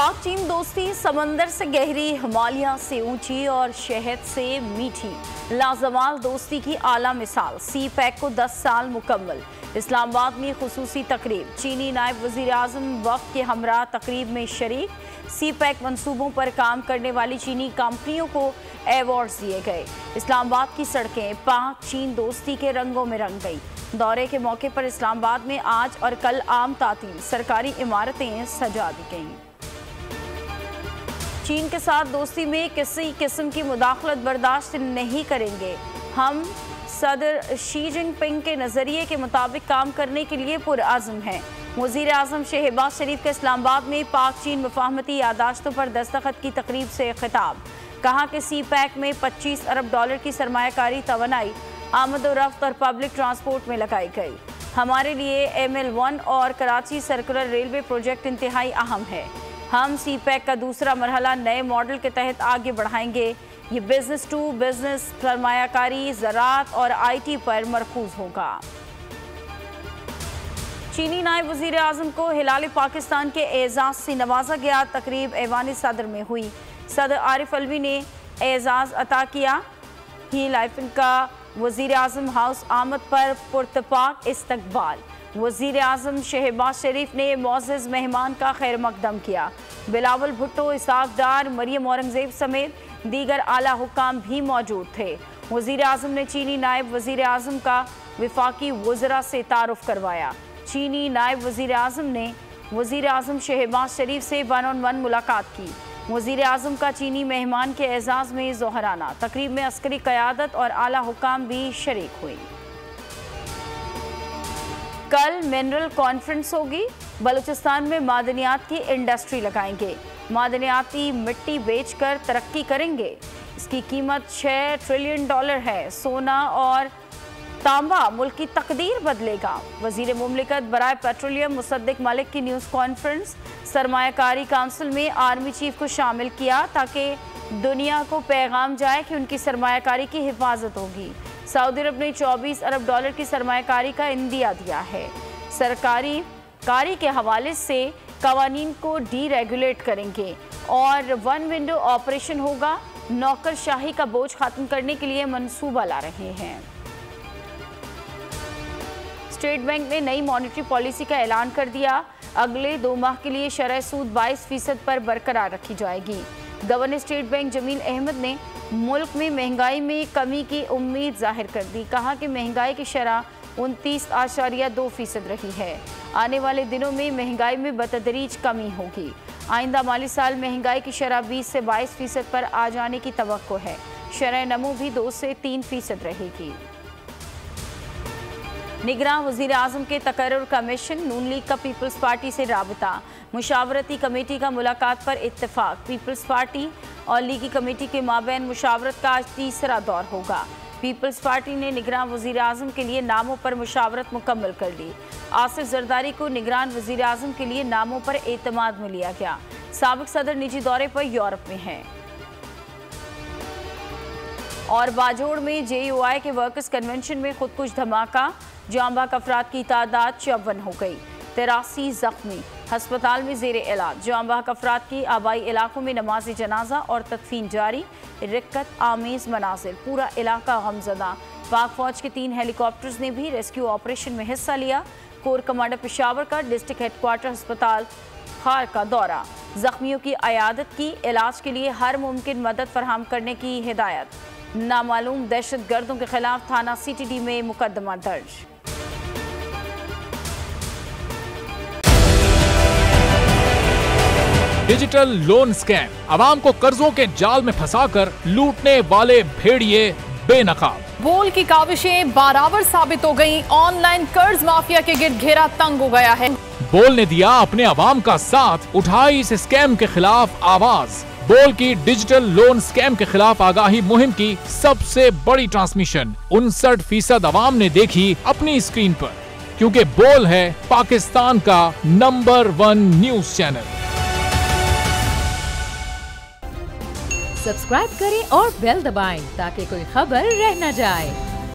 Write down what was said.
पाक चीन दोस्ती समंदर से गहरी, हिमालय से ऊंची और शहद से मीठी, लाजवाल दोस्ती की आला मिसाल। सी पैक को 10 साल मुकम्मल। इस्लामाबाद में खुसूसी तकरीब, चीनी नायब वजीर आज़म वक्त के हमरा तकरीब में शरीक। सी पैक मंसूबों पर काम करने वाली चीनी कंपनियों को अवार्ड्स दिए गए। इस्लामाबाद की सड़कें पाक चीन दोस्ती के रंगों में रंग गई। दौरे के मौके पर इस्लामाबाद में आज और कल आम तातील, सरकारी इमारतें सजा दी गईं। चीन के साथ दोस्ती में किसी किस्म की मुदाखलत बर्दाश्त नहीं करेंगे। हम सदर शी जिनपिंग के नजरिए के मुताबिक काम करने के लिए पुरअज़्म हैं। वज़ीर आज़म शहबाज शरीफ का इस्लामाबाद में पाक चीन मुफाहमती यादाश्तों पर दस्तखत की तकरीब से खिताब। कहा कि सी पैक में $25 अरब की सरमायाकारी तवानाई आमद और रफ्त और पब्लिक ट्रांसपोर्ट में लगाई गई। हमारे लिए ML1 और कराची सर्कुलर रेलवे प्रोजेक्ट इंतहाई अहम है। हम सी पैक का दूसरा मरहला नए मॉडल के तहत आगे बढ़ाएंगे। ये बिजनेस टू बिजनेस, सरमायाकारी, ज़राअत और IT पर मरकूज होगा। चीनी नायब वज़ीर आज़म को हिलाल पाकिस्तान के एजाज़ से नवाजा गया। तकरीब ऐवान सदर में हुई। सदर आरिफ अलवी ने एजाज़ अता किया। ही लाइफिन का वज़ीर आज़म हाउस आमद पर पुरतपाक इस्तकबाल। वज़ीर आज़म शहबाज शरीफ ने मोअज़्ज़ज़ मेहमान का खैर मकदम किया। बिलावल भुट्टो, इसाक डार, मरियम औरंगज़ेब समेत दीगर आला हुक्काम भी मौजूद थे। वज़ीर आज़म ने चीनी नायब वज़ीर आज़म का वफाकी वज़रा से तारुफ करवाया। चीनी नायब वज़ीर आज़म ने वज़ीर आज़म शहबाज शरीफ से 1-on-1 मुलाकात की। वज़ीर आज़म का चीनी मेहमान के एजाज़ में ज़ोहराना तकरीब में अस्करी क़यादत और आला हुक्काम भी शरीक हुई। कल मिनरल कॉन्फ्रेंस होगी। बलूचिस्तान में मादनियात की इंडस्ट्री लगाएंगे। मादनियाती मिट्टी बेचकर तरक्की करेंगे। इसकी कीमत $6 ट्रिलियन है। सोना और तांबा मुल्क की तकदीर बदलेगा। वजीर मुमलिकत बराए पेट्रोलियम मुसद्दिक मलिक की न्यूज़ कॉन्फ्रेंस। सरमायाकारी काउंसिल में आर्मी चीफ को शामिल किया ताकि दुनिया को पैगाम जाए कि उनकी सरमायाकारी की हिफाजत होगी। सऊदी अरब ने $24 अरब की सरमायाकारी का इंदिया दिया है। सरकारी कारी के हवाले से कवानीन को डीरेगुलेट करेंगे और 1 विंडो ऑपरेशन होगा। नौकरशाही का बोझ खत्म करने के लिए मंसूबा ला रहे हैं। स्टेट बैंक ने नई मॉनेटरी पॉलिसी का ऐलान कर दिया। अगले 2 माह के लिए शरह सूद 22% पर बरकरार रखी जाएगी। Governor state bank Jamil Ahmed ने मुल्क में महंगाई में कमी की उम्मीद जाहिर कर दी। कहा कि महंगाई की शरह 29.2% रही है। आने वाले दिनों में महंगाई में बतदरीज कमी होगी। आइंदा माली साल महंगाई की शरह 20 से 22% पर आ जाने की तवक्को है। शरह नमू भी 2 से 3% रहेगी। निगरान वज़ीर आज़म के तकर्रुर कमीशन। नून लीग का पीपल्स पार्टी से राबता। मुशावरती कमेटी का मुलाकात पर इत्तेफाक। पीपल्स पार्टी और लीगी कमेटी के माबैन मुशावरत का आज तीसरा दौर होगा। पीपल्स पार्टी ने निगरान वज़ीर आज़म के लिए नामों पर मुशावरत मुकम्मल कर ली। आसिफ जरदारी को निगरान वज़ीर आज़म के लिए नामों पर एतमाद में लिया गया। साबिक सदर निजी दौरे पर यूरोप में हैं। और बाजोड़ में JUI के वर्कर्स कन्वेंशन में खुदकुश धमाका। जांबाक अफराद की तादाद 54 हो गई। 83 जख्मी। हस्पताल में ज़ेरे इलाज। जांबाक अफराद की आबाई इलाकों में नमाज जनाजा और तदफीन जारी। रिक्कत आमेज मनाजिर। पूरा इलाका गमज़दा। पाक फौज के 3 हेलीकॉप्टर्स ने भी रेस्क्यू ऑपरेशन में हिस्सा लिया। कोर कमांडर पेशावर का डिस्ट्रिक्ट हेडक्वार्टर अस्पताल खार का दौरा। जख्मियों की अयादत की। इलाज के लिए हर मुमकिन मदद फराहम करने की हिदायत। नामालूम दहशत गर्दों के खिलाफ थाना CTD में मुकदमा दर्ज। Digital loan scam. आवाम को कर्जों के जाल में फंसाकर लूटने वाले भेड़िए बेनकाब। बोल की काविशें बाराबर साबित हो गईं। ऑनलाइन कर्ज माफिया के गिर्द घेरा तंग हो गया है। बोल ने दिया अपने आवाम का साथ, उठाई इस स्कैम के खिलाफ आवाज। बोल की डिजिटल लोन स्कैम के खिलाफ आगाही मुहिम की सबसे बड़ी ट्रांसमिशन 59% आवाम ने देखी अपनी स्क्रीन पर, क्योंकि बोल है पाकिस्तान का नंबर 1 न्यूज चैनल। सब्सक्राइब करें और बेल दबाएं ताकि कोई खबर रह न जाए।